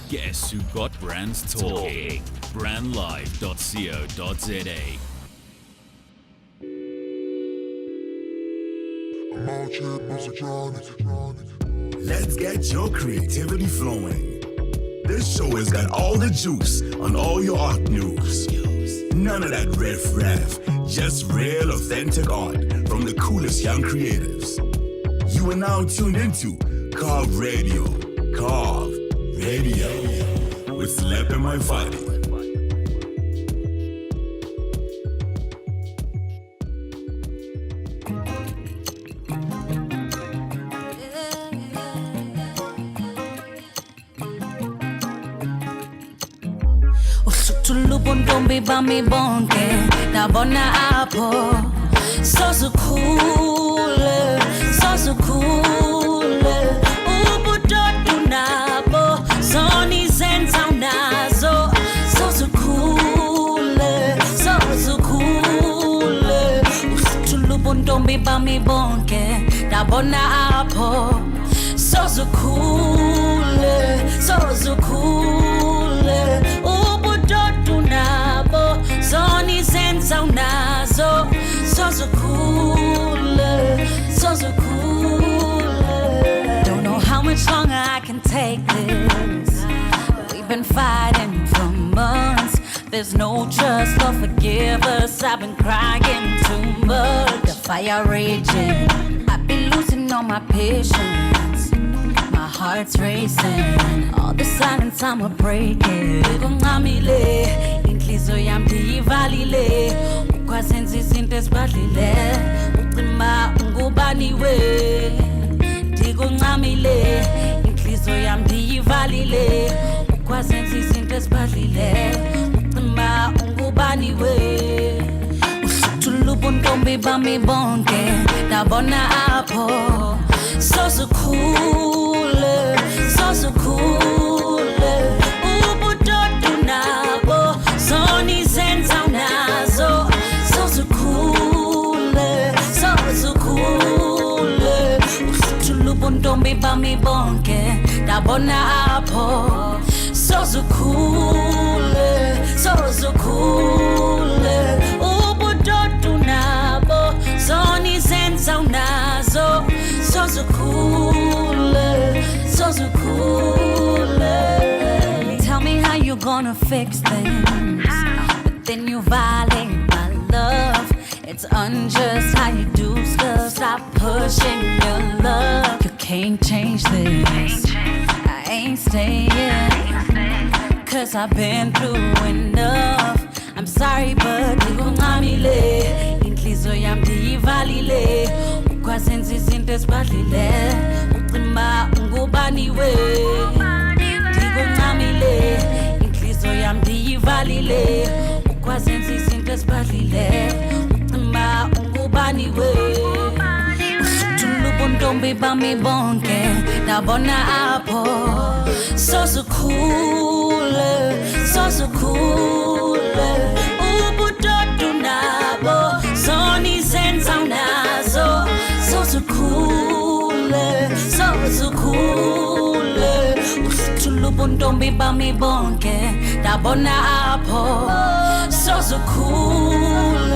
Guess who got brands talking? Brandlive.co.za. Let's get your creativity flowing. This show has got all the juice on all your art news. None of that riff-raff, just real authentic art from the coolest young creatives. You are now tuned into Carve Radio. Carve Radio with Slap and My Fighting. Tulubundombi bami bonke nabona apho so cool ubudodu nabo zoni zenza nazo so cool tulubundombi bami bonke nabona apho so cool nabo zoni zenza nazo so cool. Don't know how much longer I can take this. We've been fighting for months. There's no trust or forgive us. I've been crying too much. The fire raging. I've been losing all my patience. My heart's racing. All the silence I'm breaking. Inhliziyo yami ndiyivalile ukwazenza izinto ezibadlile ucima ngubani we ndikuncamile inhliziyo yami ndiyivalile ukwazenza izinto ezibadlile ucima ngubani we uhlutulubuntombi bami bonke ndabona apho so cool ubudodu nabo zoni zenza nazo so cool uhlutulubuntombi bami bonke ndabona apho so cool ubudodu nabo zoni zenza nazo so cool. Tell me how you gonna fix things, but then you violate my love. It's unjust how you do stuff. Stop pushing your love. You can't change this. I ain't staying, cause I've been through enough. I'm sorry but ngikunqamile inhliziyo yami ndiyivalile ukwazenza izinto ezibadlile ucima ngubani we ndikuncamile inhliziyo yami ndiyivalile ukwazenza izinto ezibadlile ucima ngubani we uhlutulubuntombi bami bonke ndabona apho so cool ubudodu nabo zoni zenza nazo so cool uhlutulubuntombi bami bonke ndabona apho so cool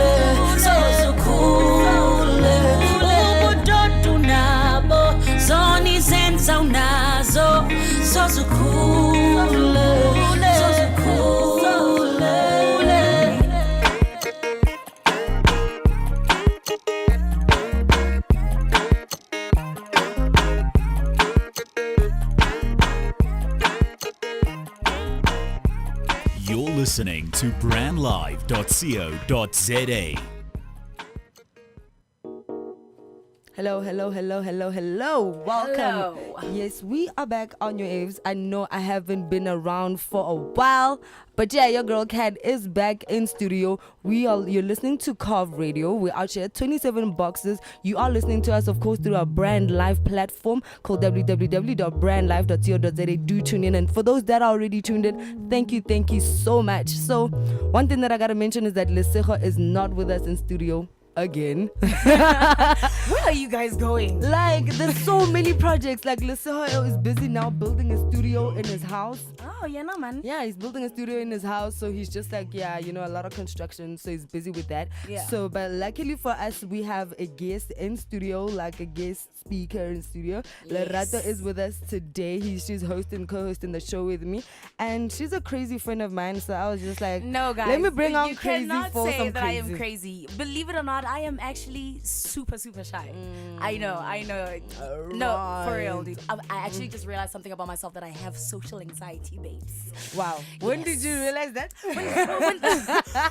ubudodu nabo zoni zenza nazo so cool. You're listening to brandlive.co.za. Hello. Welcome. Hello. Yes, we are back on your aves. I know I haven't been around for a while, but yeah, your girl Cat is back in studio. You're listening to Carve Radio. We're out here at 27 boxes. You are listening to us, of course, through our Brand Live platform called www.brandlive.co.za. Do tune in, and for those that are already tuned in, thank you so much. So, one thing that I gotta mention is that Lesego is not with us in studio. again. Where are you guys going? Like, there's so many projects. Like, Lesehoyo is busy now building a studio in his house. Oh, yeah, no, man. Yeah, he's building a studio in his house, so he's just like, yeah, you know, a lot of construction, so he's busy with that. Yeah. So, but luckily for us, we have a guest in studio, like a guest speaker in studio. Yes. Lerato is with us today. She's co-hosting the show with me, and she's a crazy friend of mine. So I was just like, No, guys. let me bring out you crazy cannot for say some that crazy. I am crazy. Believe it or not, I am actually super, super shy. I know. No, for real, dude. I actually just realized something about myself, that I have social anxiety, babes. Wow. When did you realize that?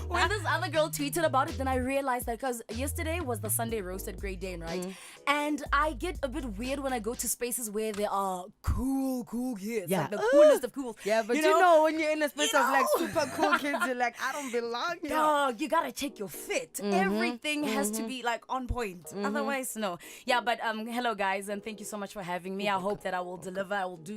When this other girl tweeted about it, then I realized that, because yesterday was the Sunday roasted great Dane, right? And I get a bit weird when I go to spaces where there are cool kids. Yeah. Like the coolest of cools. Yeah, but you know when you're in a space of like super cool kids, you're like, I don't belong here. Dog, you gotta check your fit. Everything has to be like on point. Otherwise, no. Yeah, but hello guys, and thank you so much for having me. I hope that I will deliver. I will do,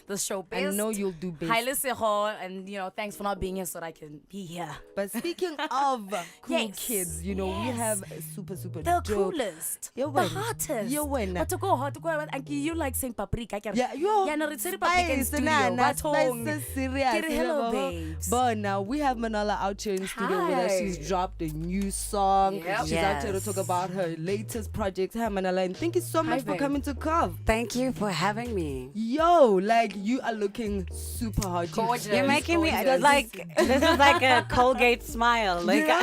the show best. I know you'll do best. Hi, Leseho, and thanks for not being here so that I can be here. But speaking of cool Yes. kids, we have a super The dope. coolest, You're the winning. hottest. You're winning. But to go hot, and you like saying paprika. Yeah, yo, Yeah, no, it's very paprika in studio. Spice Batong. is serious. Get it, hello, babes. But now we have Manala out here in studio with us. Hi. She's dropped a new song. Yep. She's out here to talk about her latest project. Hi, Manala, and thank you so much for babe. coming to Carve. Thank you for having me. Yo, like you are looking super hot. Gorgeous. You're making me gorgeous. like this is like a Colgate smile. Like Yeah.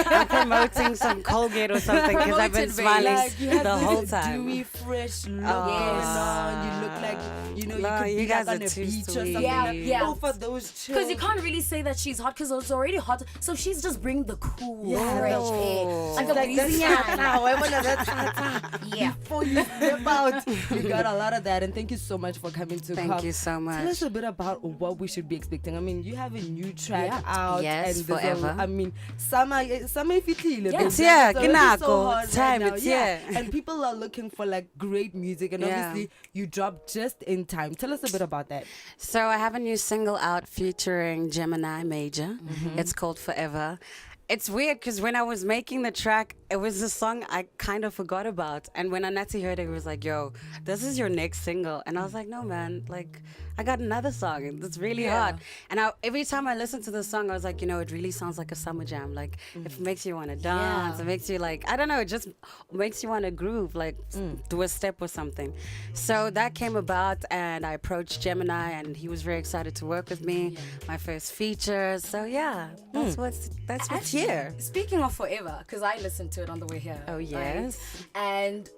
I'm promoting some Colgate or something because I've been Promoted, babe. smiling Like you have the this whole time. dewy, fresh look Oh. going on. You look like you No, could you be guys like on are a too beach or sweet. something. Yeah, like, yeah. Go for those chills. Because you can't really say that she's hot, because it's already hot. So she's just bringing the cool, Yeah. fresh Oh. air. Like a Like that's breezy. Yeah. before you step out. You got a lot of that, and thank you so much for coming to Thank Carve. you so Tell much. us a bit about what we should be expecting. I mean, you have a new track Yeah. out. Yes, and there's forever. I mean, summer fitlile, Yeah. It's here, already so Ginako. hot right Time, now. it's Yeah. here. And people are looking for like great music, and Yeah. obviously you dropped just in time. Tell us a bit about that. So I have a new single out featuring Gemini Major. It's called Forever. It's weird because when I was making the track, it was a song I kind of forgot about. And when Anati heard it, he was like, yo, this is your next single. And I was like, no, man, like, I got another song. It's really hot. And every time I listened to the song, I was like, it really sounds like a summer jam. Like, it makes you want to dance. Yeah. It makes you like, I don't know, it just makes you want to groove, like do a step or something. So that came about, and I approached Gemini, and he was very excited to work with me. My first feature. So yeah, that's what's here. Speaking of Forever, because I listened to it on the way here. Oh, right? yes. And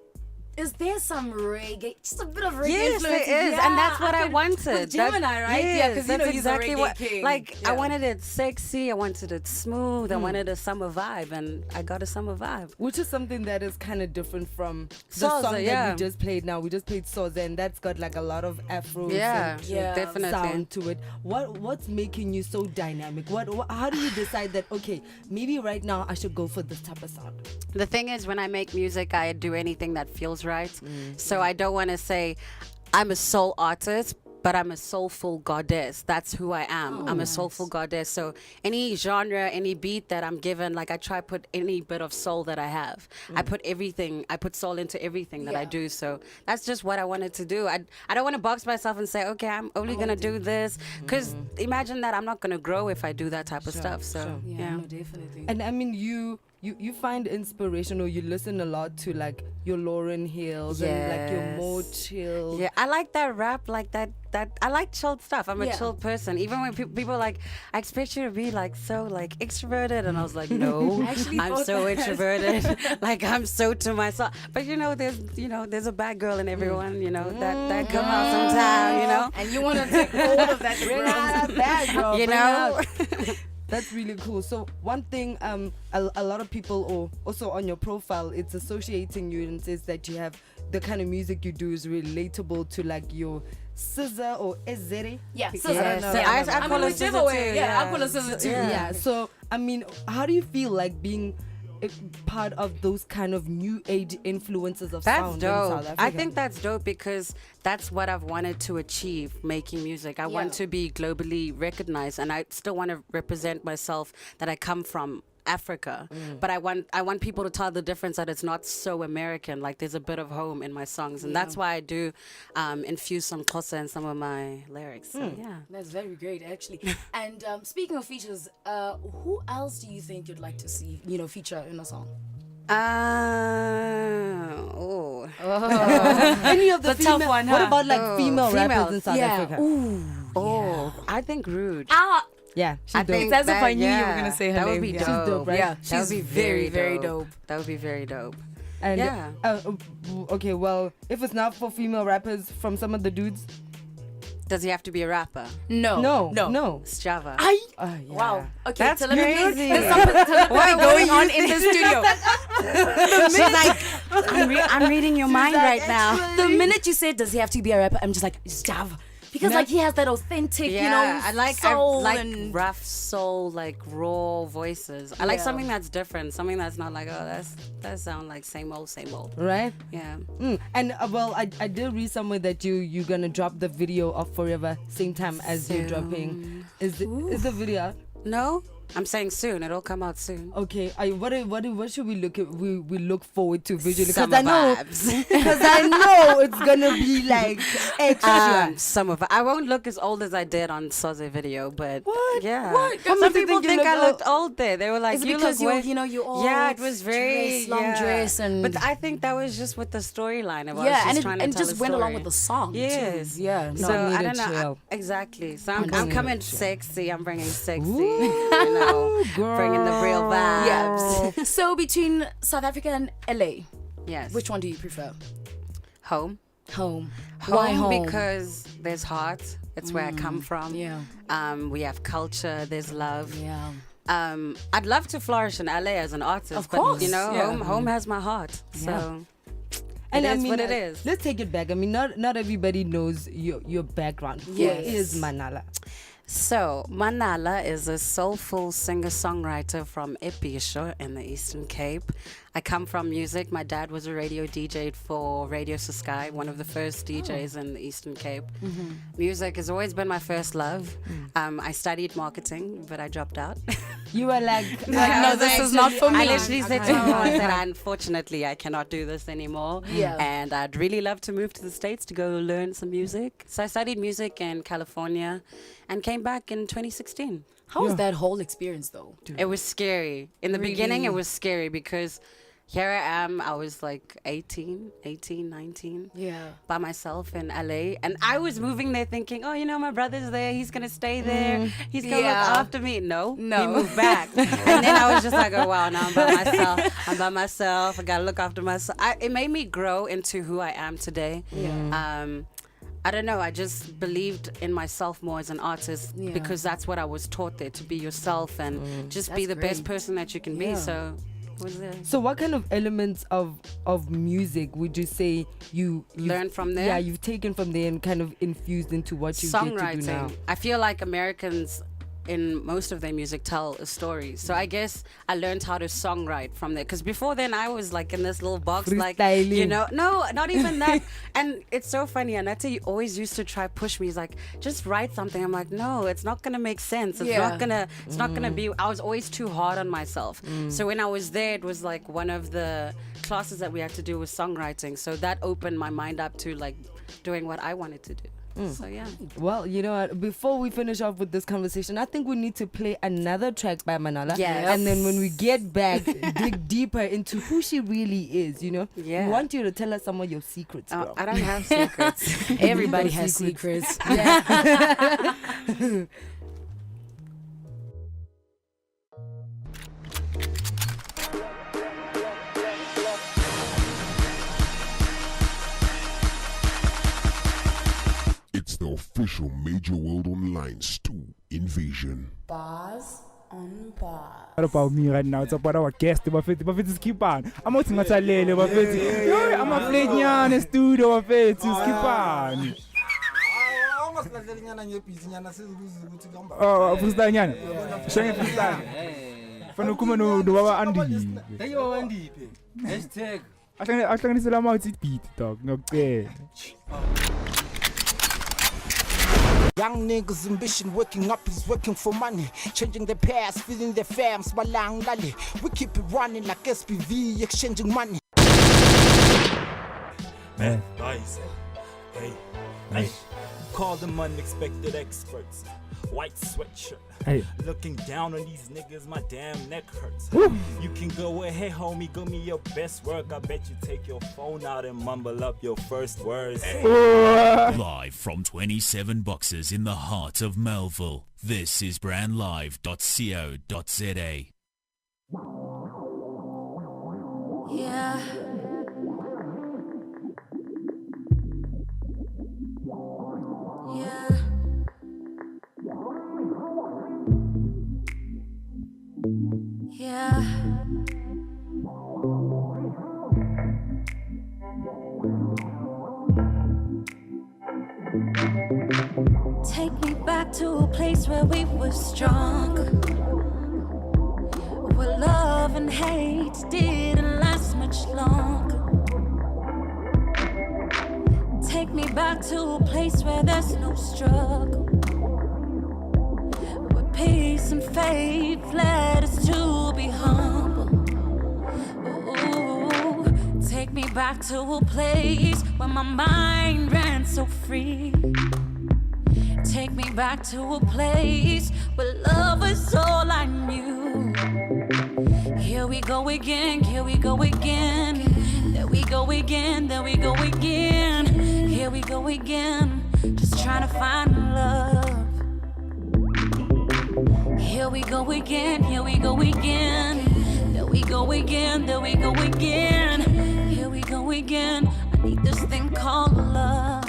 is there some reggae, just a bit of reggae Yes, influence? there is, and that's what I wanted. With Gemini, right? Yes, Yeah, because that's he's exactly a reggae what. king. Like Yeah. I wanted it sexy, I wanted it smooth, I wanted a summer vibe, and I got a summer vibe. Which is something that is kind of different from the Salsa, song that yeah. we just played now. We just played Soza, and that's got like a lot of Afro Yeah, Yeah. definitely. sound to it. What's making you so dynamic? How do you decide that, okay, maybe right now I should go for this type of sound? The thing is, when I make music, I do anything that feels right. So I don't want to say I'm a soul artist, but I'm a soulful goddess. That's who I am. I'm a soulful goddess. So any genre, any beat that I'm given, like I try to put any bit of soul that I have. I put soul into everything that I Yeah. do. So that's just what I wanted to do. I don't want to box myself and say, okay, I'm only going to do this. Because imagine that I'm not going to grow if I do that type of stuff. So, Yeah, no, definitely. And I mean, you find inspiration, or you listen a lot to like your Lauryn Hills and like your Yes. more chill. Yeah, I like that rap, like that. I like chilled stuff. I'm a Yeah. chill person. Even when people are like, I expect you to be like so like extroverted, and I was like, no, actually I'm thought so that. introverted. Like I'm so to myself. But there's a bad girl in everyone. That come out sometime. And you want to take hold of that, Bring out that bag, girl. You bring know. out. That's really cool. So one thing, a lot of people, or also on your profile, it's associating you and says that you have the kind of music you do is relatable to like your scissor or ezere. Yeah, Yes. scissor. Yeah. Yeah. I call it whichever scissor way. too, Yeah, I yeah. call it scissor too. Yeah. So I mean, how do you feel like being a part of those kind of new age influences of That's sound in South dope. Africa? I think that's dope because that's what I've wanted to achieve making music. I want to be globally recognized, and I still want to represent myself that I come from Africa, but I want people to tell the difference that it's not so American. Like there's a bit of home in my songs, and that's why I do infuse some Xhosa in some of my lyrics. So yeah, That's very great, actually. And speaking of features, who else do you think you'd like to see, feature in a song? Any of the tough female, one, what huh? about like female rappers females. in South Africa? I think Rude. Yeah, she's I dope. think That's if that, I knew you were gonna say her that would name. be Yeah. dope. She's dope, right? Yeah, That would she's be very, very dope. That would be very dope. And Yeah. okay, well, if it's not for female rappers from some of the dudes, Does he have to be a rapper? no. It's Java. I. Yeah. Wow. Okay, That's so let me crazy. there's something going on in the studio. She's like, I'm reading your mind right now. The minute you said, "Does he have to be a rapper?" I'm just like, it's Java. Because like he has that authentic, I like soul like rough soul, like raw voices. I like Yeah. something that's different, something that's not like, oh, that sound like same old, same old. Right? Yeah. And well, I did read somewhere that you're gonna drop the video of Forever same time as you're dropping. Is the video out? No, I'm saying soon. It'll come out soon. Okay, what should we look at? We look forward to visually because Summer I know vibes. because I know it's gonna be like extra. Some of it. I won't look as old as I did on Soze video, but What? yeah. What? Some Some people think you think look I looked old there. They were like, Is it you because look you all Yeah, it was very long dress and But I think that was just with the storyline. I was yeah, just and trying it to tell just a went along story. with the song. too. Yes. Yeah. No, So I need I a don't know. chill. Exactly. So I'm need coming a chill. sexy. I'm bringing sexy. Ooh, You know, girl. bringing the real vibes. Yeah. So between South Africa and LA, Yes. which one do you prefer? home? Home. Why home? Because there's heart. It's where I come from. Yeah. We have culture. There's love. Yeah. I'd love to flourish in LA as an artist, Of but course, you know, yeah. home has my heart. So And it I is mean, what it is. Let's take it back. I mean, not everybody knows your background. Yes. Who is Manala? So, Manala is a soulful singer-songwriter from Episho in the Eastern Cape. I come from music. My dad was a radio DJ for Radio Sky, one of the first DJs in the Eastern Cape. Music has always been my first love. I studied marketing, but I dropped out. You were like, no, this is not for me. I literally said to my mom, I said, unfortunately, I cannot do this anymore. Yeah. And I'd really love to move to the States to go learn some music. So I studied music in California and came back in 2016. How was that whole experience though? It was scary. In the beginning, it was scary because here I am. I was like 18, 19 Yeah. by myself in LA. And I was moving there thinking, oh, you know, my brother's there. He's going to stay there. He's going to Yeah. look after me. No. No. He moved back. And then I was just like, oh, wow, now I'm by myself. I got to look after myself. It made me grow into who I am today. I don't know. I just believed in myself more as an artist because that's what I was taught there, to be yourself and just be That's the best great. person that you can be. Yeah. So it was there. so what kind of elements of music would you say you've Learned from there? Yeah, you've taken from there and kind of infused into what you get to do now. Songwriting. I feel like Americans in most of their music tell a story. So I guess I learned how to songwrite from there. Because before then I was like in this little box, like, Freestyling. you know, no, not even that. And it's so funny. Anata always used to try push me. He's like, just write something. I'm like, no, it's not gonna make sense. It's Yeah. not gonna be. I was always too hard on myself. So when I was there, it was like one of the classes that we had to do was songwriting. So that opened my mind up to like doing what I wanted to do. So yeah. Well, you know what? Before we finish off with this conversation, I think we need to play another track by Manala. Yes. And then when we get back, dig deeper into who she really is, you know? Yeah. We want you to tell us some of your secrets, Oh, girl. I don't have secrets. Everybody No has secrets. secrets. It's the official Major World Online Stew Invasion. What about me right now? It's about our guest. Bafethi skip on. I'm out ngathalele bafethi. Yo, I'm a play nyana studio bafethi skip on. Oh, freestyle nyana. Shenge freestyle. Fana kuma no baba Andy. Dayo andiphe. Hashtag Ahlanganisela ama beat dog. Ngiyacela. Young niggas ambition, waking up is working for money. Changing their past, feeding their fams, balang lali. We keep it running like SPV, exchanging money. Man, nice. Hey, nice. Call them unexpected experts. White sweatshirt. Hey. Looking down on these niggas, my damn neck hurts. You can go ahead, homie, give me your best work. I bet you take your phone out and mumble up your first words. Live from 27 boxes in the heart of Melville. This is brandlive.co.za. Yeah. Yeah. Yeah. Take me back to a place where we were strong, where love and hate didn't last much longer. Take me back to a place where there's no struggle, where peace and faith led us to be humble. Ooh, take me back to a place where my mind ran so free. Take me back to a place where love was all I knew. Here we go again, here we go again. There we go again, there we go again. Here we go again, just trying to find love. Here we go again, here we go again. There we go again, there we go again. Here we go again, I need this thing called love.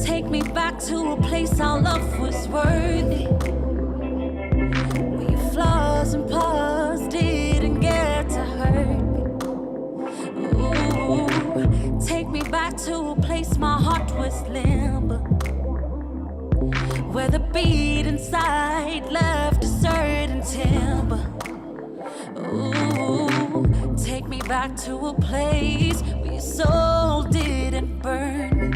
Take me back to a place our love was worthy, where your flaws and past didn't get to hurt me. Ooh, take me back to a place my heart was limber, where the beat inside left a certain timbre. Ooh, take me back to a place where your soul didn't burn me.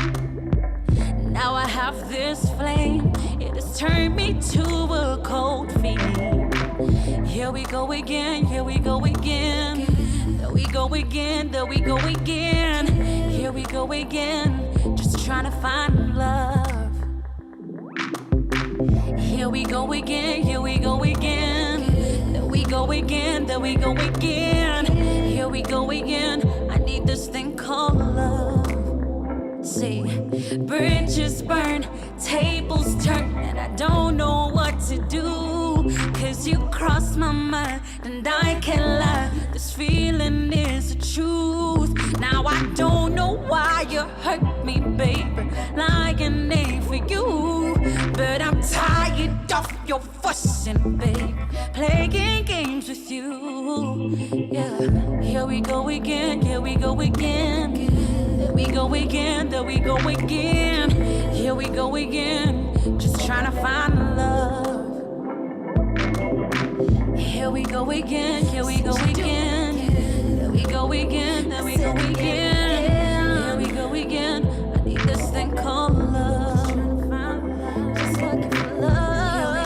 Now I have this flame, it has turned me to a cold fiend. Here we go again, here we go again. There we go again, there we go again. Here we go again, just trying to find love. Here we go again, here we go again. There we go again, there we go again. Here we go again, I need this thing called love. See, bridges burn, tables turn, and I don't know what to do. Cause you cross my mind, and I can't lie. This feeling is the truth. Now I don't know why you hurt me, baby, like an ain't for you. But I'm tired of your fussing, baby, playing games with you. Yeah, here we go again, here we go again. There we go again, there we go again. Here we go again, just trying to find love. Here we go again, here we go again. There we go again, there we go again. Here we go again, I need this thing called love. Just looking for love.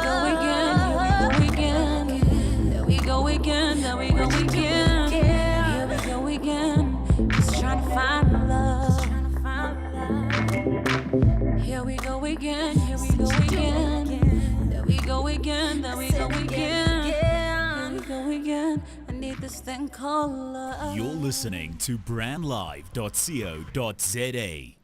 Here we go again, here we go again. There we go again, there we go again. Here we go again, just trying to find love. Here we go again, here we go again. There we go again, there we go again. Here we go again, I need this thing called love. You're listening to brandlive.co.za.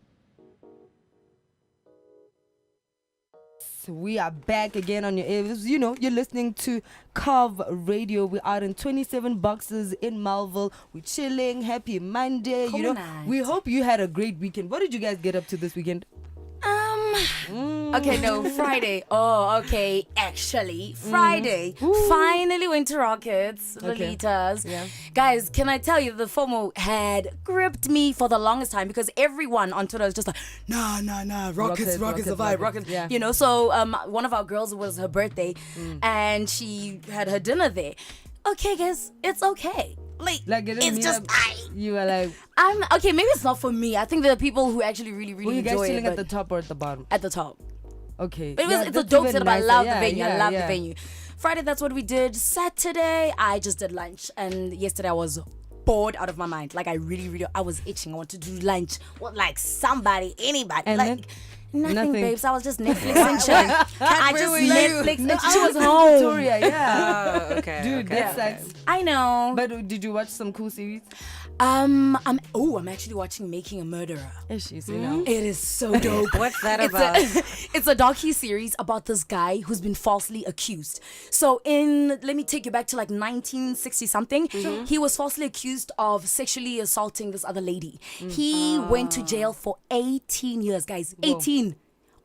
We are back again on your ears. You know, you're listening to Carve Radio. We're out in 27 boxes in Melville. We're chilling. Happy Monday. You know, we hope you had a great weekend. What did you guys get up to this weekend? Okay, no, Friday. Oh, okay. Actually, Friday. Finally went to Rockets, Lolitas. Yeah. Guys, can I tell you, the FOMO had gripped me for the longest time because everyone on Twitter was just like, nah, Rockets a vibe, Rockets. Yeah. You know, so one of our girls, it was her birthday, and she had her dinner there. Okay, guys, it's okay. Like it it's just you were like, I'm okay. Maybe it's not for me. I think there are people who actually really were you guys enjoy chilling it. at the top or at the bottom? At the top. Okay. But it's a that's dope even setup. I nicer. love Yeah, the venue. I yeah, love yeah. the venue. Friday, that's what we did. Saturday, I just did lunch. And yesterday, I was bored out of my mind. Like, I was itching. I wanted to do lunch with, like, somebody, anybody. And like, then? nothing, Nothing. babes. I was just Netflix and chilling. I where just were you? Netflix No, and I chill. was home. Victoria, yeah. Oh, okay. Dude, okay, that okay. sucks. I know. But did you watch some cool series? I'm actually watching Making a Murderer. Is she? You know. It is so dope. What's that about? It's a docu-series about this guy who's been falsely accused. So let me take you back to like 1960 something. He was falsely accused of sexually assaulting this other lady. He went to jail for 18 years, guys. 18.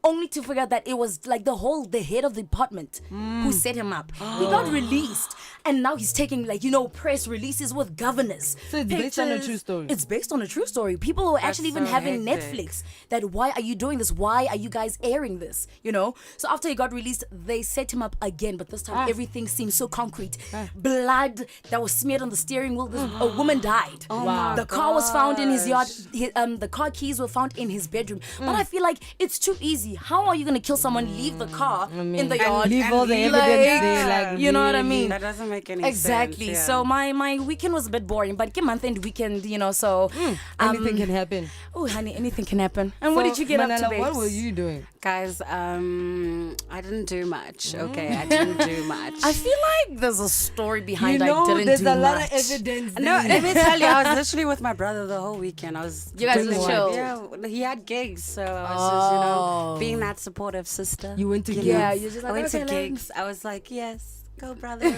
Only to figure out that it was like the head of the department who set him up. He got released, and now he's taking press releases with governors. So it's based on a pictures. true story. It's based on a true story. People are actually even so having hectic. Netflix that why are you doing this? Why are you guys airing this? So after he got released, they set him up again, but this time everything seemed so concrete. Blood that was smeared on the steering wheel. A woman died. Wow. The car was found in his yard. The car keys were found in his bedroom. But I feel like it's too easy. How are you gonna kill someone, leave the car in the yard, leave all the leave, evidence there, like, you know what I really? mean? That doesn't make any Exactly. sense. Yeah. So my weekend was a bit boring, but get month end weekend, so Anything can happen. Oh, honey, anything can happen. And what did you get up to, Manala, babes? what were you doing? Guys, I didn't do much. Okay, I didn't do much. I feel like there's a story behind I didn't there's do a lot much. of evidence. No, let me tell you, I was literally with my brother the whole weekend. I was You guys chilling were with- chill. Yeah, he had gigs, so I was just, being that supportive sister. You went to Yeah, gigs. you're just I like, went to okay, gigs. I was like, yes, go brother.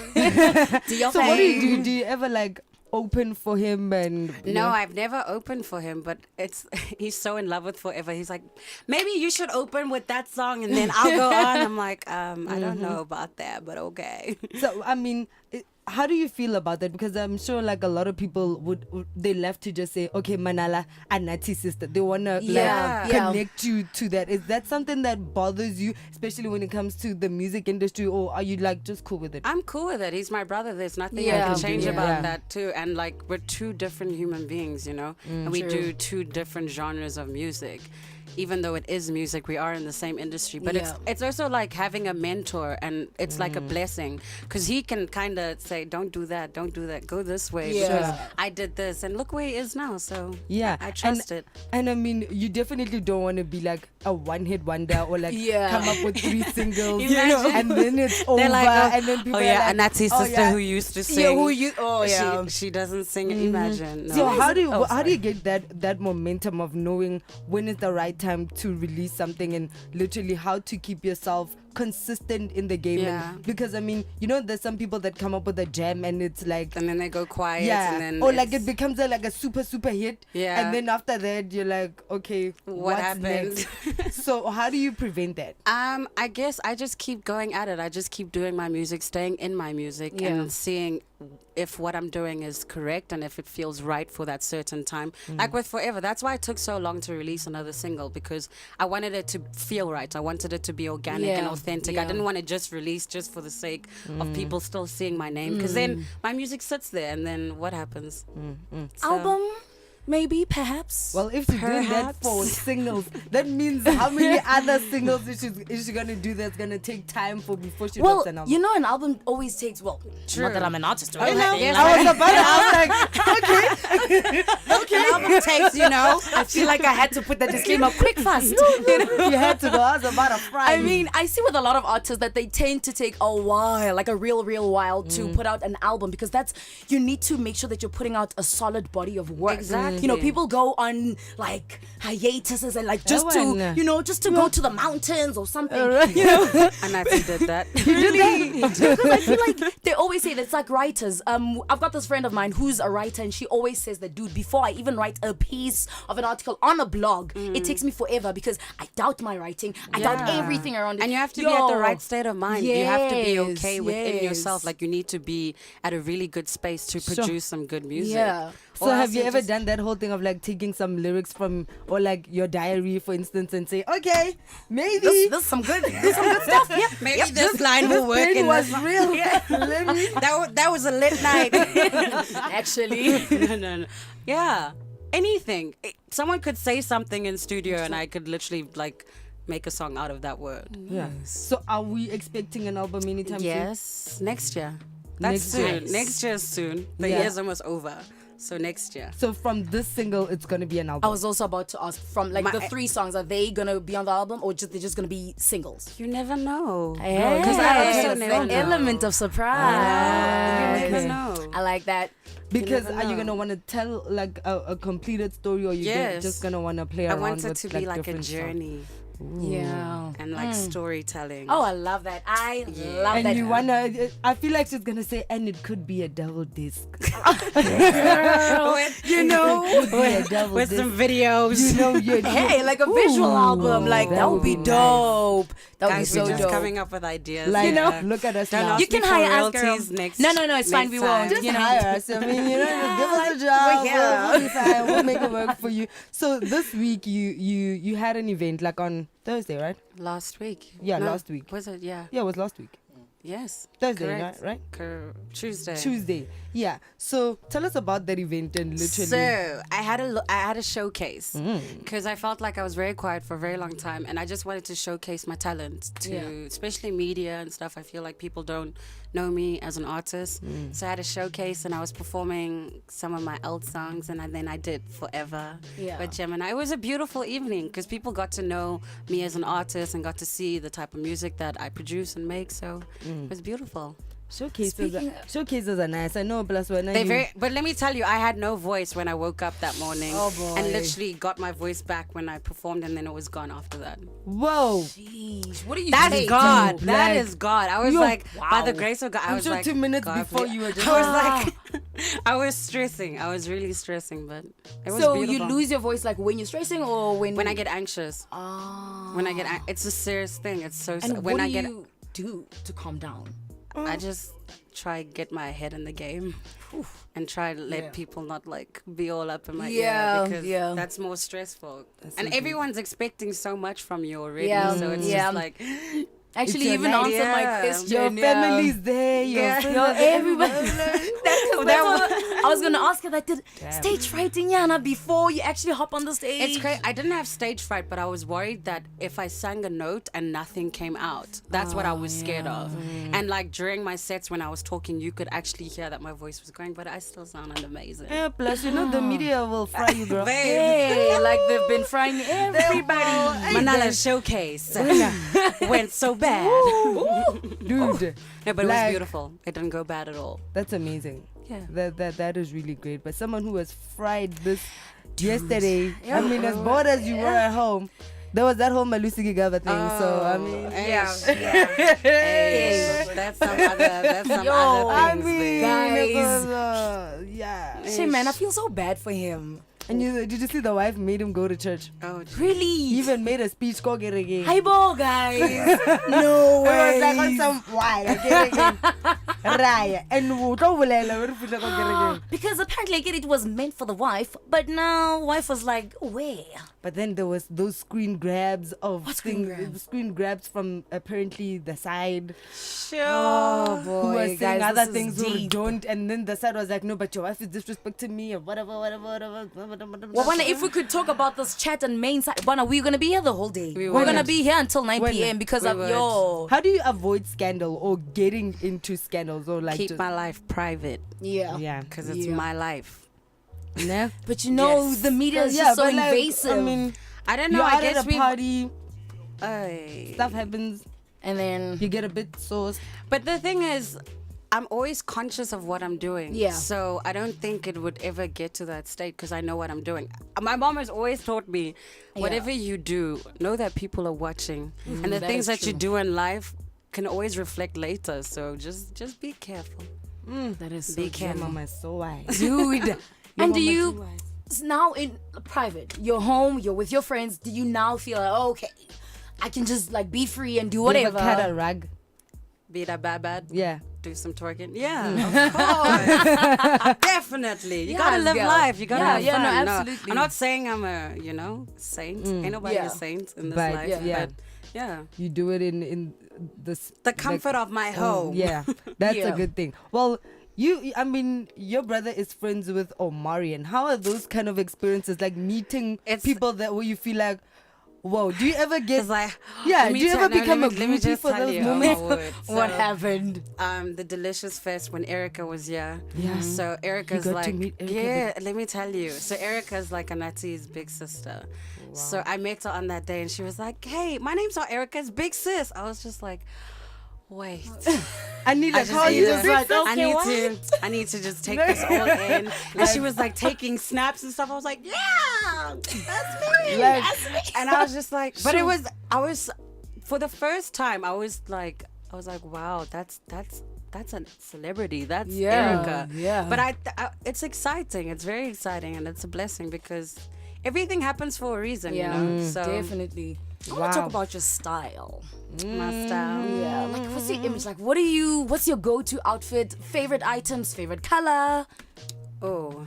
do your So what do you thing. do? Do you ever like open for him and No, I've never opened for him, but he's so in love with Forever. He's like, maybe you should open with that song and then I'll go on. I'm like, I don't know about that, but okay. So I mean, how do you feel about that? Because I'm sure like a lot of people would they love to just say, okay, Manala and Nati sister. They wanna Yeah. connect you to that. Is that something that bothers you, especially when it comes to the music industry, or are you like just cool with it? I'm cool with it. He's my brother. There's nothing Yeah. I can change Yeah. about Yeah. that too. And like we're two different human beings, and we True. do two different genres of music. Even though it is music, we are in the same industry. But Yeah. it's also like having a mentor, and it's like a blessing because he can kind of say, "Don't do that, go this way." Yeah. Because I did this, and look where he is now. So Yeah, I trust it. And I mean, you definitely don't want to be like a one-hit wonder or like Yeah. come up with 3 singles, Imagine. and then it's over, They're like, and then people oh are yeah, like, and that's his oh, sister yeah. who used to sing. Oh yeah. She doesn't sing. Imagine. No. So how do you Oh, how do you sorry. get that momentum of knowing when is the right time to release something, and literally how to keep yourself consistent in the game? Yeah. And because I mean, there's some people that come up with a jam and it's like, And then they go quiet. yeah, And then or like it's- it becomes like a super hit, Yeah. and then after that you're like, okay, What what's happened? next? So how do you prevent that? I guess I just keep going at it. I just keep doing my music, staying in my music, Yeah. and seeing if what I'm doing is correct and if it feels right for that certain time. Like with Forever, that's why it took so long to release another single, because I wanted it to feel right. I wanted it to be organic and Yeah. authentic. Yeah. I didn't want to just release just for the sake of people still seeing my name, because then my music sits there, and then what happens? So- Album, maybe, perhaps. Well, if she's doing that for singles, that means how many other singles is she gonna do that's gonna take time for before she drops an album? an album always takes not that I'm an artist or I know. anything. I was about to. I was like, okay. An album takes, I feel like I had to put that disclaimer quick fast. You had to go. I was about to fry. I mean, I see with a lot of artists that they tend to take a while, like a real while, to put out an album, because you need to make sure that you're putting out a solid body of work. Exactly. People go on like hiatuses and like just Oh, to, just to go to the mountains or something. and I did that. Really? Because I feel like they always say that it's like writers. I've got this friend of mine who's a writer, and she always says that, dude, before I even write a piece of an article on a blog, it takes me forever because I doubt my writing. I doubt everything around it. And you have to be at the Yo. right state of mind. You have to be okay Yes, within yes. yourself. Like, you need to be at a really good space to produce some good music. Yeah. So have you ever done that whole thing of like taking some lyrics from or like your diary, for instance, and say, okay, maybe This some good stuff. Yep. Maybe this line will work. pain In was this. real. Yeah. that was a lit night. Actually. No. Yeah. Anything. Someone could say something in studio and I could literally like make a song out of that word. Yeah. So are we expecting an album anytime soon? Yes. Next year. That's Next soon. year. Next year is soon. The Yeah. year's almost over. So next year. So from this single, it's gonna be an album. I was also about to ask from like the 3 songs, are they gonna be on the album or they're just gonna be singles? You never know. Because I also never know. element of surprise. You never know. I like that. Because never are you know. gonna want to tell like a completed story, or you Yes. just gonna want to play I around want it with to be like a different songs? journey Yeah. and like storytelling. Oh, I love that. I love And that. you wanna? I feel like she's gonna say, and it could be a double disc. You know, It could be a double with disc. some videos. You know, Hey, like a visual album, like that would be nice. dope. That would be Guys, so we're just dope. coming up with ideas. Like, yeah. look at us Don't now. ask You can me for hire us, girl. royalties next. No, it's fine. We next won't. time. Just You know. hire us. I mean, you know, give us a job. here. We'll be fine. We'll make it work for you. So this week, you had an event like on Thursday, right? Last week. Yeah, No, last week. Was it? Yeah. Yeah, it was last week. Yes. Thursday, Correct. right? Tuesday. Tuesday. Yeah. So tell us about that event and literally. So I had a showcase because I felt like I was very quiet for a very long time, and I just wanted to showcase my talent to, especially media and stuff. I feel like people don't know me as an artist, so I had a showcase, and I was performing some of my old songs, and then I did Forever by Gemini. It was a beautiful evening because people got to know me as an artist and got to see the type of music that I produce and make. So it was beautiful. Showcases are nice. I know. Plus, when But let me tell you, I had no voice when I woke up that morning. Oh, boy. And literally got my voice back when I performed, and then it was gone after that. Whoa. Jeez, what do you That's say? God. Dude, That like, is God. I was yo, like, by the wow. grace of God, I I'm was sure like, 2 minutes God, before please. you were just. I was like, I was stressing. I was really stressing, but it was So beautiful. you lose your voice like when you're stressing or when I get anxious. When I get, it's a serious thing. It's so. And when what I do get, you do to calm down? I just try get my head in the game and try to let people not like be all up in my ear because that's more stressful. And everyone's expecting so much from you already, so it's just like Actually, your even night. answered my Yeah. question. Your family's there. Your everybody. I was gonna ask her that. Did stage fright in Yana before you actually hop on the stage? it's crazy. I didn't have stage fright, but I was worried that if I sang a note and nothing came out, that's what I was scared of. And like during my sets when I was talking, you could actually hear that my voice was going, but I still sounded amazing. Yeah, plus, you know, the media will fry you, girl. Hey, like they've been frying everybody. Manala showcase went so bad. Dude. No, but it was Like- beautiful. It didn't go bad at all. That's amazing. Yeah. That is really great. But someone who was fried this yesterday, I mean, as bored as you were at home, there was that whole Malusi Gigaba thing. So, I mean, Hey, that's some other I things. mean, babe. guys. it was, yeah. Shit, man, I feel so bad for him. And did you see the wife made him go to church? Oh, Really? He even made a speech called Gerege. Hi, bo, guys. No It was way. like on some why, like Gerege. Raya. And utlo bolela hore fihla ko Gerege. Because apparently, again, it was meant for the wife, but now wife was like, where? But then there was those screen grabs of What screen grabs? screen grabs from apparently the side Oh, boy. who were saying guys, other this is things who deep. don't, and then the side was like, no, but your wife is disrespecting me or whatever. Well, Wana, if we could talk about this chat and main side, Wana, we're going to be here the whole day. We're would. going to be here until 9 When? p.m. because We of would. yo. How do you avoid scandal or getting into scandals or like keep just, my life private yeah, because it's my life. nah? But you know, Yes. the media is Yeah, just so but like, invasive. I mean, I don't know. you're I out guess at a we. party, stuff happens, and then you get a bit sauced. But the thing is, I'm always conscious of what I'm doing. Yeah. So I don't think it would ever get to that state because I know what I'm doing. My mom has always taught me, whatever you do, know that people are watching, and the that things is that you true. do in life can always reflect later. So just be careful. that is Be so Your careful. mama is so wise. dude. And do mama is you too wise. now in private, you're home, you're with your friends, do you now feel like, oh, okay, I can just like be free and do You ever whatever? cut a rug? Be that bad. Yeah. do some twerking. Yeah, of course. Definitely. You gotta live life. You gotta have fun. No, absolutely. I'm not saying I'm a, saint. Ain't nobody a saint in this But, life. yeah. But yeah. You do it in this The comfort of my home. Yeah, that's a good thing. Well, I mean, your brother is friends with Omarion. How are those kind of experiences, like meeting people that where you feel like, whoa, do you ever get, It's like, yeah, let do me you ever tell- no, become let a me- let me groupie just for tell those you. moments? I would. What So, happened? The Delicious Fest when Erica was here. Yeah. So Erica's You got to like, meet Erica yeah, let me tell you. So Erica's like Anati's big sister. So I met her on that day and she was like, hey, my name's not Erica's big sis. I was just like, wait. I need like, how need you to- just like, I need to just take this all in. And she was like taking snaps and stuff. I was like, yeah, that's me. Like- That's me. And I was just like, but I was, for the first time, I was like, wow, that's a celebrity. That's Erica. Yeah. But I, it's exciting. It's very exciting, and it's a blessing because everything happens for a reason. Yeah, You know. So definitely. I want Wow. to talk about your style. my style. Yeah, like what's the image? Like, what's your go-to outfit? Favorite items? Favorite color? Oh,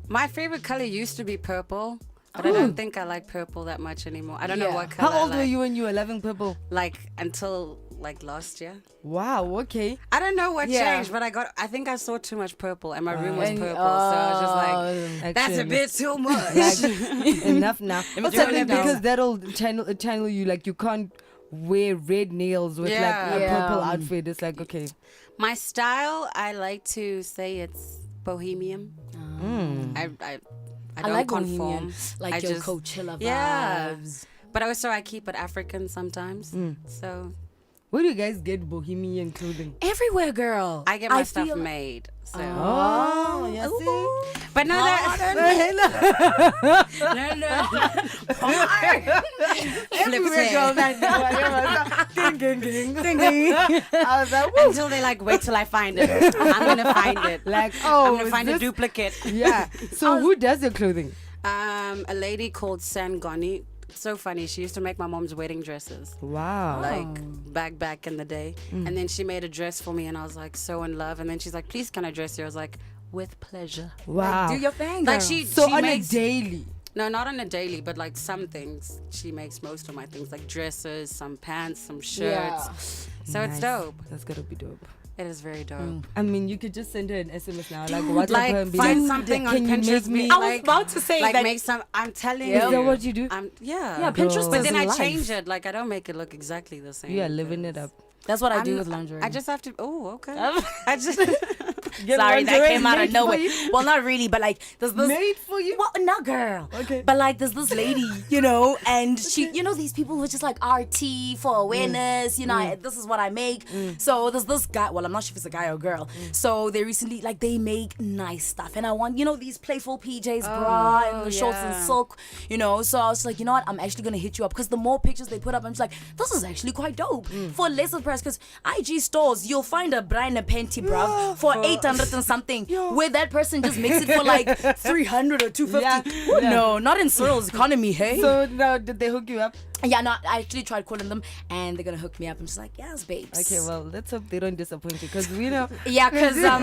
my favorite color used to be purple, but I don't think I like purple that much anymore. I don't know Yeah. what color. how old I were like. you when you were loving purple? Like until like last year. Wow, okay. I don't know what Yeah. changed, but I think I saw too much purple, and my room was And- purple, so I was just like, that's a Actually, bit too much. like, enough now. me Also, turn I think it down. because that'll channel you, like you can't wear red nails with like Yeah. a purple Yeah. outfit. It's like, okay. My style, I like to say it's bohemian. I don't I like conform. bohemian, like I your just- Coachella Yeah. vibes. But also I keep it African sometimes. So Where do you guys get bohemian clothing? Everywhere, girl. I get my stuff feel- made. So Oh, yes. but no that Everywhere, girl. Ding, ding, ding, ding, ding. I was like, woo. until they like wait till I find it. I'm gonna find it. Like, I'm oh, gonna is find a this- duplicate. Yeah. So who does your clothing? A lady called Sangoni. So funny. She used to make my mom's wedding dresses. Wow. Like back in the day. And then she made a dress for me and I was like so in love. And then she's like, please can I dress you? I was like, with pleasure. Wow. Do your thing, Like girl. she so she on makes, a daily. no, not on a daily, but like some things. She makes most of my things, like dresses, some pants, some shirts. So it's Nice. dope. That's gotta be dope. It is very dope. I mean, you could just send her an SMS now, like WhatsApp her Like and be find like, something on can you Pinterest. make me? I was about to say like that. make some. I'm telling Yeah. you. Is that what you do? Yeah, Pinterest But is then I life. change it. Like I don't make it look exactly the same. You are living it up. That's what I do I'm- with lingerie. I just have to. Oh, okay. I just. Sorry, that lingerie came out made of for nowhere. you? Well, not really, but like there's this. Made for you? Well, no, girl. Okay. But like, there's this lady, you know, and she, you know, these people who are just like RT for awareness. You know, this is what I make. So there's this guy. Well, I'm not sure if it's a guy or a girl. So they recently, like, they make nice stuff, and I want, you know, these playful PJs, bra, and the shorts and yeah. silk. You know, so I was like, you know what? I'm actually gonna hit you up because the more pictures they put up, I'm just like, this is actually quite dope for lesser price. Because IG stores, you'll find a bra and a panty, bruv, for 800 and something, where that person just makes it for like 300 or 250. Yeah. Yeah. No, not in Cyril's economy, hey? So now, did they hook you up? Yeah, no, I actually tried calling them and they're gonna hook me up. I'm just like, yes, babes. Okay, well, let's hope they don't disappoint you, because we know. Yeah, because I've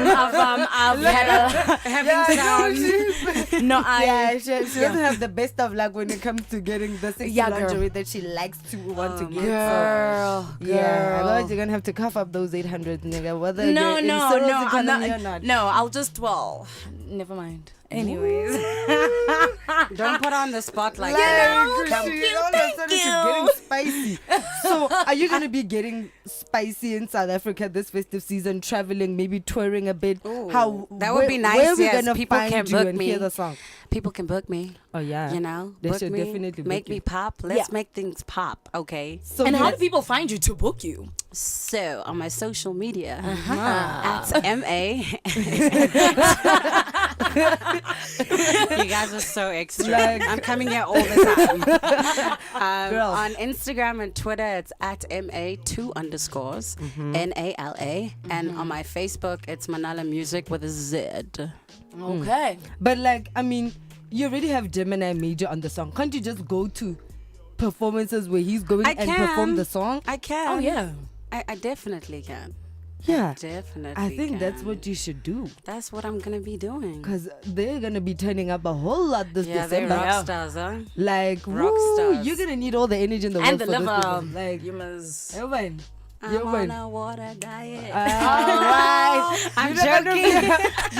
had a Having sound. no, Yeah, she doesn't have the best of luck when it comes to getting the sexy Yeah, girl. lingerie that she likes to want to get. girl, Yeah, otherwise you're gonna have to cough up those 800, nigga. Whether no, you're in no, Cyril's no, I'm economy not. or not. No, I'll just never mind. Anyways, Don't put on the spot like Like, that. she- all of a sudden she's getting spicy. So, are you gonna be getting spicy in South Africa this festive season? Traveling, maybe touring a bit. How That would be nice, Where are we yes. gonna People find can you book and me. hear the song? People can book me. Oh yeah, You know, they book should me, definitely make book me you. pop. Let's make things pop, okay? So and how let's- do people find you to book you? So on my social media at MA. You guys are so extra. Like- I'm coming here all the time. Girl. On Instagram and Twitter, it's at MA2_, NALA. And on my Facebook, it's Manala Music with a Z. Okay. But like, I mean, you already have Gemini Major on the song. Can't you just go to performances where he's going I and perform can. the song? I can. Oh yeah. I definitely can. Yeah. Definitely. I think that's can. what you should do. That's what I'm gonna be doing. Because they're going to be turning up a whole lot this Yeah, they're December. rock stars, huh? Like, Rock woo, stars. you're going to need all the energy in the And world the for liver. this people. Like, You must. Evan. I'm on a water diet. Alright. I'm You're not gonna joking. be-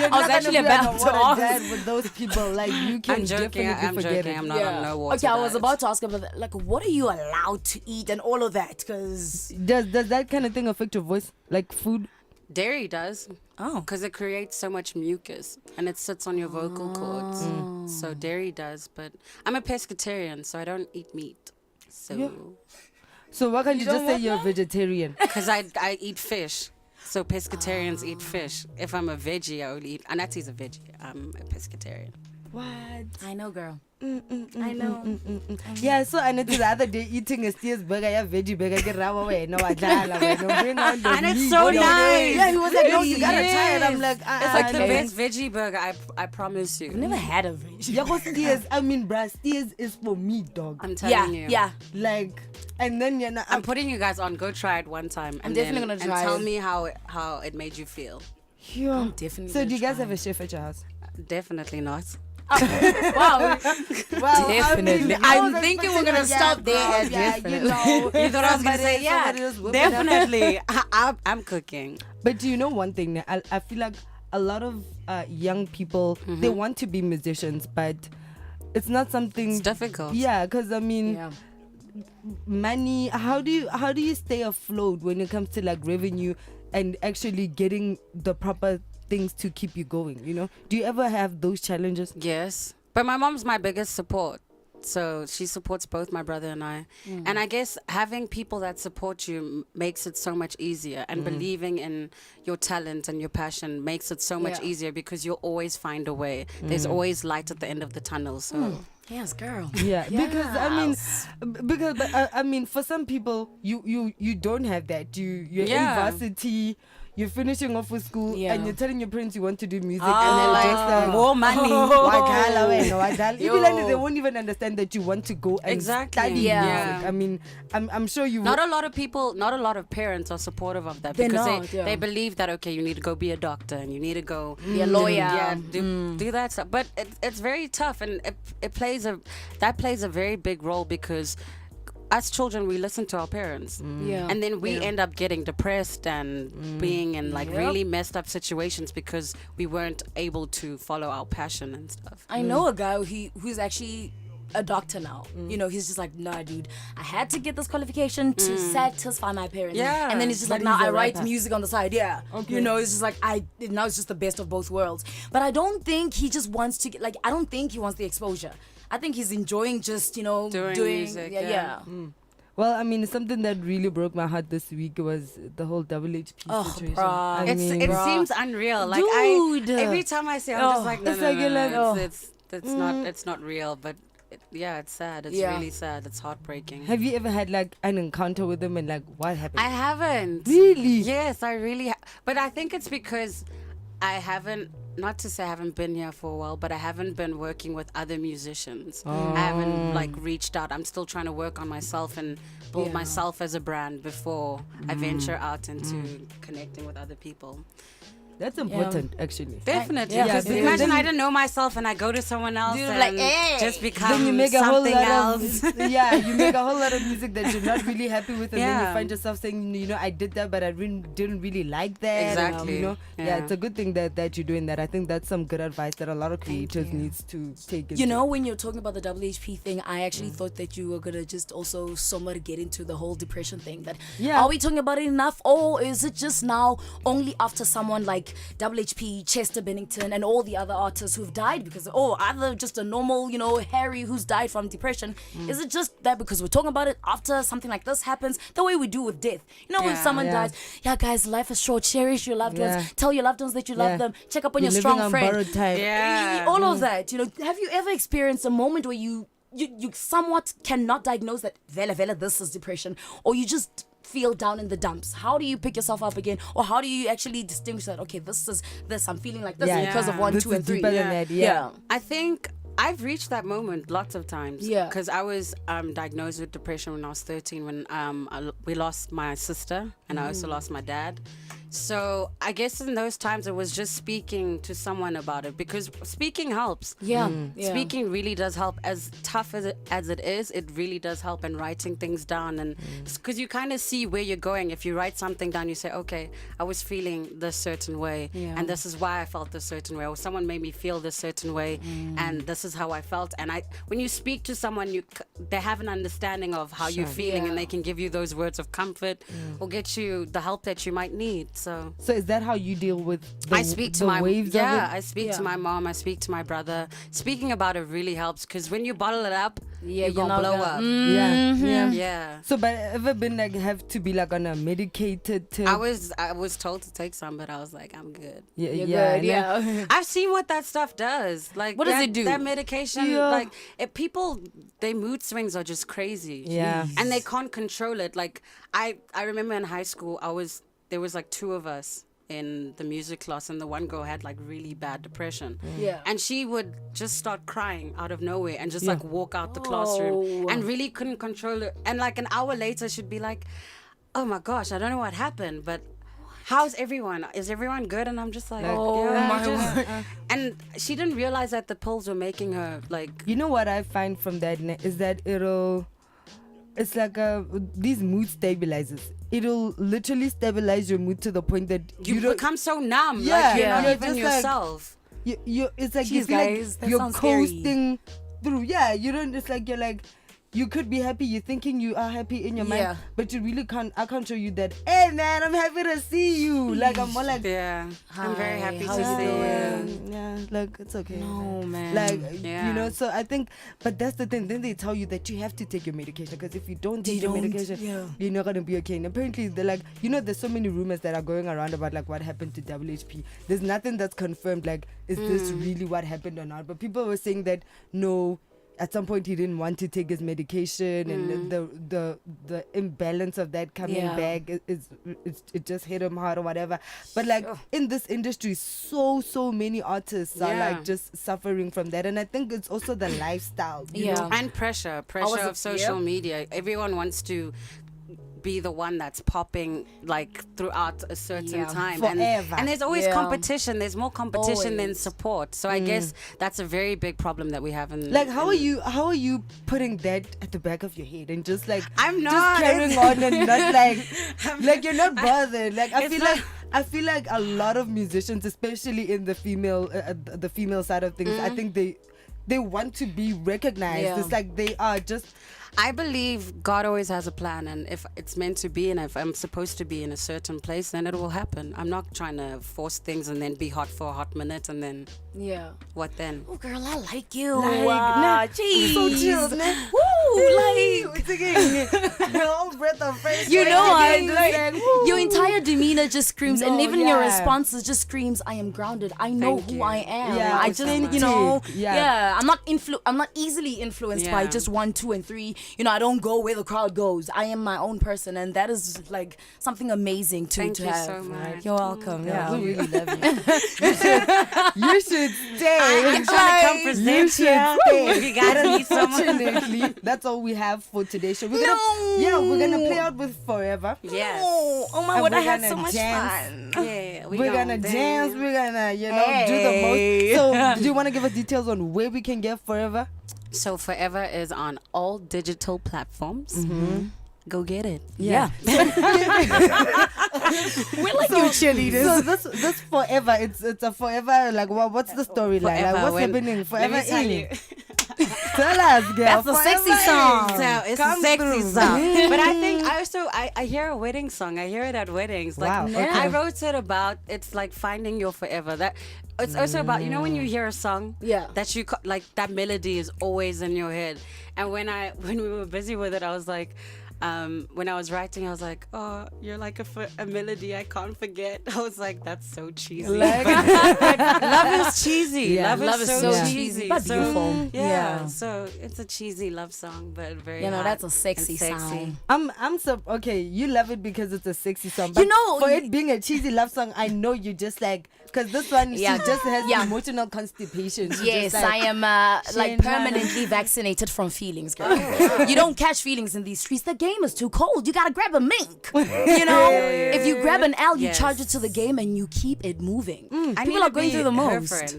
you're I was not actually gonna be on about a to water ask. diet with those people. Like, you can I'm joking. definitely I'm forget joking. it. I'm not on no water Okay, I was diet. about to ask about that. Like, what are you allowed to eat and all of that? Because Does that kind of thing affect your voice? Like food? Dairy does. Oh. Because it creates so much mucus and it sits on your vocal cords. So dairy does, but I'm a pescatarian, so I don't eat meat. So Yeah. So why can't you just say you're a vegetarian? because I eat fish. So pescatarians eat fish. If I'm a veggie, I only eat. Anati's a veggie. I'm a pescatarian. What? I know, girl. I know. Yeah, so I noticed the other day eating a steer's burger, yeah, veggie burger, get raw away, no, I And it's so nice. Yeah, he was like, no, you gotta Yes. try it. I'm like, It's like the no. best veggie burger. I promise you. I've never had a veggie. Yeah, but steers, I mean, bruh, steers is for me, dog. I'm Yeah, telling you. yeah. Like, and then you're not. I'm putting you guys on. Go try it one time. I'm definitely gonna try and tell it. me how it made you feel. Yeah. Definitely. So, do you guys try. have a chef at your house? Definitely not. Wow. Well, Definitely. I I'm was thinking we're expecting, gonna like, stop there yeah, at yeah, definitely. you know, You thought I was gonna say somebody else whipping up. definitely. I'm cooking. But do you know one thing? I feel like a lot of young people, they want to be musicians, but it's not something. It's difficult. Yeah, because I mean, Yeah. money. How do you stay afloat when it comes to like revenue and actually getting the proper things to keep you going? You know, do you ever have those challenges? Yes. But my mom's my biggest support. So she supports both my brother and I. And I guess having people that support you makes it so much easier. And believing in your talent and your passion makes it so much Yeah. easier because you'll always find a way. There's always light at the end of the tunnel. So Yes, girl. Yeah, because I mean, for some people, you don't have that. You're Yeah. in varsity. You're finishing off with school Yeah. and you're telling your parents you want to do music, and and they're they're like, just more money. Wadala wena, wadala. Yo. Even then, they won't even understand that you want to go and Exactly. study Yeah. music. I mean, I'm sure you. Not a lot of people, not a lot of parents are supportive of that They're because not, they believe that, okay, you need to go be a doctor and you need to go Be a lawyer. Yeah, do that stuff. But it's very tough, and it plays a very big role because as children we listen to our parents, Yeah. and then we end up getting depressed and being in like really messed up situations because we weren't able to follow our passion and stuff. I know a guy who's actually a doctor now. You know, he's just like, nah, dude, I had to get this qualification to satisfy my parents. Yeah. And then he's just like, But now he's a I write rapper. music on the side. Yeah. Okay. You know, it's just like, now it's just the best of both worlds. But I don't think he just wants to get, like, I don't think he wants the exposure. I think he's enjoying just, you know, Doing music, Yeah. Well, I mean, something that really broke my heart this week was the whole WHP Oh, situation. bruh. I It mean, seems unreal. Like Dude. every time I see it, I'm just like, no, It's no, like no, you're no, like, no, it's not real. But it's sad. It's Yeah. really sad. It's heartbreaking. have you ever had like an encounter with them and like what happened? I haven't. Really? Yes, I really. But I think it's because I haven't. Not to say I haven't been here for a while, but I haven't been working with other musicians. I haven't like reached out. I'm still trying to work on myself and build myself as a brand before I venture out into connecting with other people. That's important, actually. Definitely. Yeah, Because because imagine then- I didn't know myself and I go to someone else Dude, and like, hey. just become Then you make a whole something lot else. of you make a whole lot of music that you're not really happy with, and then you Yeah. find yourself saying, you know, I did that, but I didn't really like that. Exactly. You know, yeah, Yeah. it's a good thing that you're doing that. I think that's some good advice that a lot of creators needs to take. You know, when you're talking about the WHP thing, I actually thought that you were gonna just also somewhat get into the whole depression thing. That Yeah. are we talking about it enough, or is it just now only after someone like WHP, Chester Bennington, and all the other artists who've died because either just a normal, you know, Harry who's died from depression? Is it just that because we're talking about it after something like this happens, the way we do with death? You know, when Yeah. someone Yeah. dies, yeah, guys, life is short. Cherish your loved Yeah. ones. Tell your loved ones that you love Yeah. them. Check up on You're your living strong on friend. borrowed time. Yeah. All of that, you know. Have you ever experienced a moment where you somewhat cannot diagnose that vela this is depression, or you just feel down in the dumps? How do you pick yourself up again, or how do you actually distinguish that, okay, this is this, I'm feeling like this Yeah. because of 1, This 2, is and 3? deeper than that, yeah. I think I've reached that moment lots of times. Yeah. Because I was diagnosed with depression when I was 13 when we lost my sister and I also lost my dad. So I guess in those times it was just speaking to someone about it, because speaking helps. Yeah. Speaking really does help. As tough as it is, it really does help in writing things down. And because you kind of see where you're going. If you write something down, you say, okay, I was feeling this certain way, and this is why I felt this certain way, or someone made me feel this certain way, and this is how I felt. And when you speak to someone, they have an understanding of how you're feeling, and they can give you those words of comfort or get you the help that you might need. So is that how you deal with I speak to my waves of it? I speak to my mom, I speak to my brother. Speaking about it really helps, because when you bottle it up, you're gonna blow up. Yeah. So but ever been like have to be like on a medicated I was told to take some, but I was like, I'm good. Yeah. I've seen what that stuff does. Like, what does it do? That medication, like, people, their mood swings are just crazy. Yeah. And they can't control it. Like, I remember in high school, there was like 2 of us in the music class, and the one girl had like really bad depression. And she would just start crying out of nowhere and just like walk out the classroom and really couldn't control it. And like an hour later, she'd be like, oh my gosh, I don't know what happened, but how's everyone? Is everyone good? And I'm just like, and she didn't realize that the pills were making her like. You know what I find from that is that it's like these mood stabilizers. It'll literally stabilize your mood to the point that you become so numb. Yeah, like you're not even just yourself. Like, you it's like Jeez, you feel guys, that like you're sounds scary. coasting through. Yeah, you don't. It's like you're like. You could be happy. You're thinking you are happy in your mind, but you really can't. I can't show you that. Hey man, I'm happy to see you. Like I'm more like, I'm very happy to see you. Yeah, like it's okay. No man. Like you know. So I think, but that's the thing. Then they tell you that you have to take your medication, because if you don't take your medication, you're not gonna be okay. And apparently they're like, there's so many rumors that are going around about like what happened to WHP. There's nothing that's confirmed. Like, is this really what happened or not? But people were saying that no. At some point, he didn't want to take his medication, and the imbalance of that coming back it just hit him hard or whatever. But like in this industry, so many artists are like just suffering from that, and I think it's also the lifestyle, you know? And pressure of social media. Everyone wants to be the one that's popping like throughout a certain time, and there's always competition. There's more competition than support. So I guess that's a very big problem that we have in like how are you putting that at the back of your head and just like I'm not just carrying on and not like you're not bothered. Like I feel like a lot of musicians, especially in the female side of things, I think they want to be recognized. It's like they are just. I believe God always has a plan, and if it's meant to be, and if I'm supposed to be in a certain place, then it will happen. I'm not trying to force things and then be hot for a hot minute and then what then? Oh girl, I like you. Like, jeez. So chill, man. Woo, like taking no breath of fresh you air. know, I Just like your entire demeanor just screams, and even your yeah. responses just screams. I am grounded. I know Thank who you. I am. Yeah, I just, you know, yeah. I'm not easily influenced by just 1, 2, and 3. You know, I don't go where the crowd goes. I am my own person, and that is like something amazing to Thank you have. so much. You're welcome. Yeah, Yeah. we really love you. You should stay. I'm trying to come present You should here. stay. If you guys need someone. Unfortunately, that's all we have for today. So we're gonna play out with Forever. Yes. Oh my And god, I we're had gonna so much dance. fun. Yeah, We're gonna dance. We're gonna, do the most. So, do you want to give us details on where we can get Forever? So Forever is on all digital platforms. Go get it. Yeah. We're like your cheerleaders. So this Forever, it's a Forever. Like, what's the storyline? Like, Forever, what's when- happening? Forever let me tell in. you. Tell us, girl. That's a sexy Forever song. in. So it's Come a sexy through. song. But I think I hear a wedding song. I hear it at weddings. Like Wow, okay. I wrote it about, it's like finding your forever. That it's also about, you know, when you hear a song that you like, that melody is always in your head. And when we were busy with it, I was like, when I was writing, I was like, oh, you're like a melody I can't forget. I was like, that's so cheesy. Like- but love is cheesy. Yeah. Love is so so cheesy. but So, beautiful. yeah. So it's a cheesy love song, but very You know, hot that's a and sexy sound. I'm so okay. You love it because it's a sexy song, but You know, for it being a cheesy love song, I know you just like because this one she just has emotional constipation. She Yes, just, like, I am like permanently vaccinated from feelings, girl. You don't catch feelings in these streets. The game game is too cold. You gotta grab a mink. You know, if you grab an L, you charge it to the game and you keep it moving. People are going through the most. I want to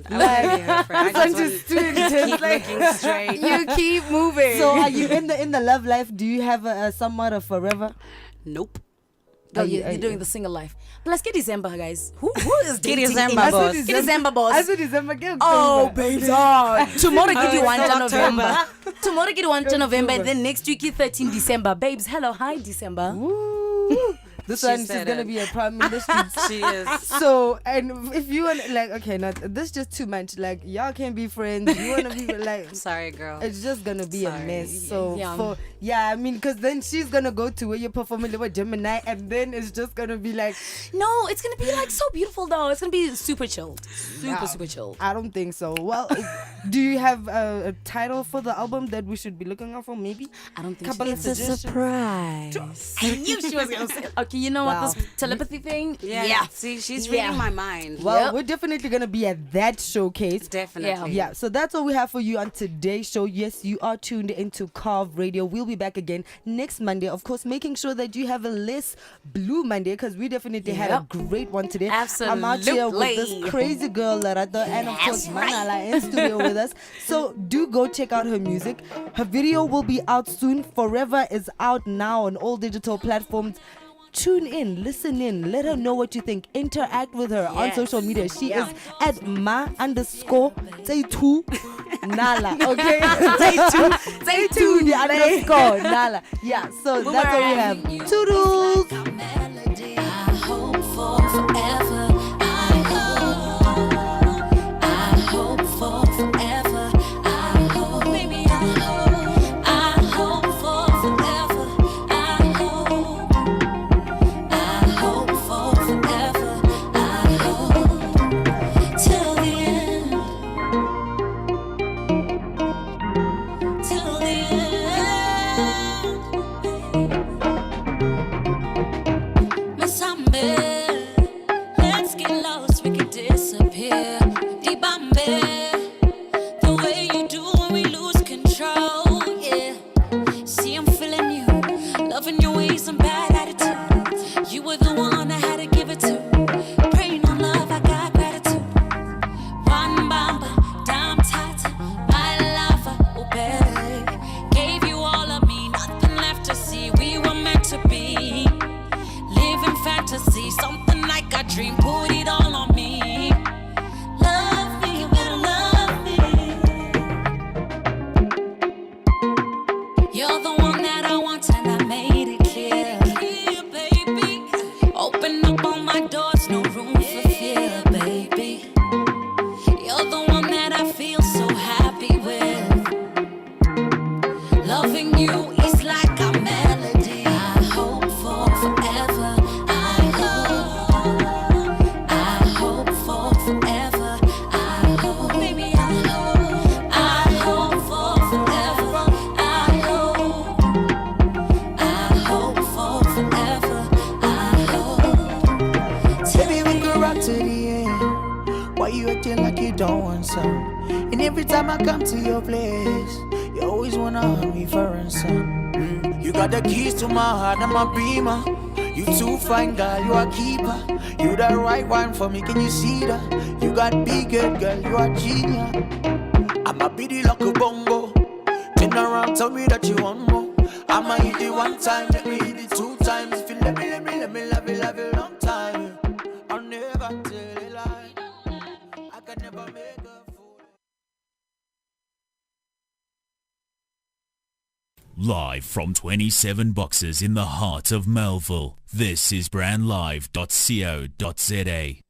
be her friend. I just want to keep looking straight. You keep moving. So are you in the love life? Do you have a somewhat of forever? Nope. Oh, you're doing the single life. But let's get December, guys. Who is dating December, in- boss. Get December, boss. I said December. Give Oh, babes. Tomorrow give you one to October. November. Tomorrow give you one to November. And then next week you 13 December. Babes, hello. Hi, December. This She one is said gonna it. be a prime minister. She is. So, and if you want, like, okay, not this is just too much. Like, y'all can't be friends. You wanna be like, Sorry, girl. it's just gonna be a Sorry. mess. So, Yeah. I mean, because then she's gonna go to where you're performing with Gemini, and then it's just gonna be like, No, it's going to be like so beautiful, though. It's going to be super chilled. Nah. Super chilled. I don't think so. Well, do you have a title for the album that we should be looking out for? Maybe. I don't think Couple so. of suggestions. surprise. I knew she was going to say. Okay, you know Wow. what? This telepathy thing? Yeah. See, she's reading my mind. Well, we're definitely gonna be at that showcase. Definitely. Yeah, so that's all we have for you on today's show. Yes, you are tuned into Carve Radio. We'll be back again next Monday. Of course, making sure that you have a less blue Monday, because we definitely had a great one today. I'm out here with this crazy girl, Larato, and of course, Manala in studio with us. So do go check out her music. Her video will be out soon. Forever is out now on all digital platforms. Tune in, listen in, let her know what you think. Interact with her on social media. She is at ma_say2 Nala. Okay? say2 the underscore Nala. Yeah, so that's what we have. Toodles! I hope for forever. I hope for forever. I hope, baby, I hope for forever. I hope for forever. I hope till the end. Till the end. Masambe, let's get lost, we could disappear. Dibambe, the way you do when we lose control, yeah. See, I'm feeling you, loving your ways and bad attitude. You were the one I had to give it to. Praying on love, I got gratitude. One bamba, damn tight, my lover, oh babe. Gave you all of me, nothing left to see. We were meant to be. Living fantasy, something like a dream. Put it all on me. Love me, you better love me. You're the one that I want, and I made it clear. Clear, baby. Open up all my doors, no room for fear, baby. You're the one that I feel so happy with. Loving you is like a melody. I hope for forever. I hope for forever. I hope, baby, I hope for forever. I hope for forever. I hope. Baby, we go rock to the end. Why you acting like you don't want some? And every time I come to your place, you always wanna hunt me for ransom. You got the keys to my heart, I'm a beamer. You too fine, girl, you a keeper. You the right one for me, can you see that? You got big head, girl, you a genius. I'ma be the lucky bongo. Turn around, tell me that you want more. I'ma hit it one time, let me hit it two times. If you let me love you long time. I'll never tell a lie. I can never make a fool. Live from 27 boxes in the heart of Melville, this is brandlive.co.za.